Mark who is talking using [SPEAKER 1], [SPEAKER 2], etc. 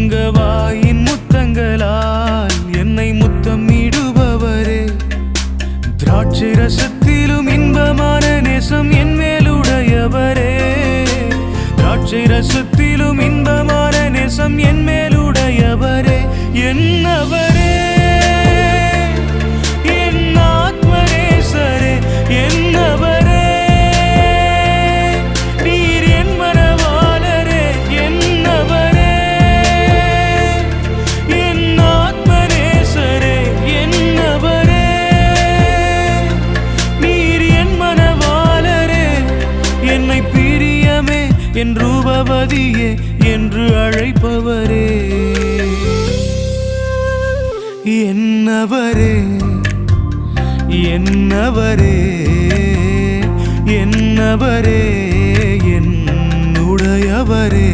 [SPEAKER 1] உங்க வாயின் முத்தங்களால் என்னை முத்தமிடுபவரே, திராட்சை ரசத்திலும் இன்பமான நேசம் என் மேலுடையவரே, திராட்சை ரசத்திலும் இன்பமான நேசம் என் மேலுடையவரே, என்னவரே என் ஆத்மநேசரே, என்னவரே நீர் என் மனவாளரே, என்னவரே என் ஆத்மநேசரே, என்னவரே நீர் என் மனவாளரே, என்னை பிரியமே என் ரூபவதியே என்று அழைப்பவரே, என்னவரே என்னவரே என்னவரே என்னுடையவரே.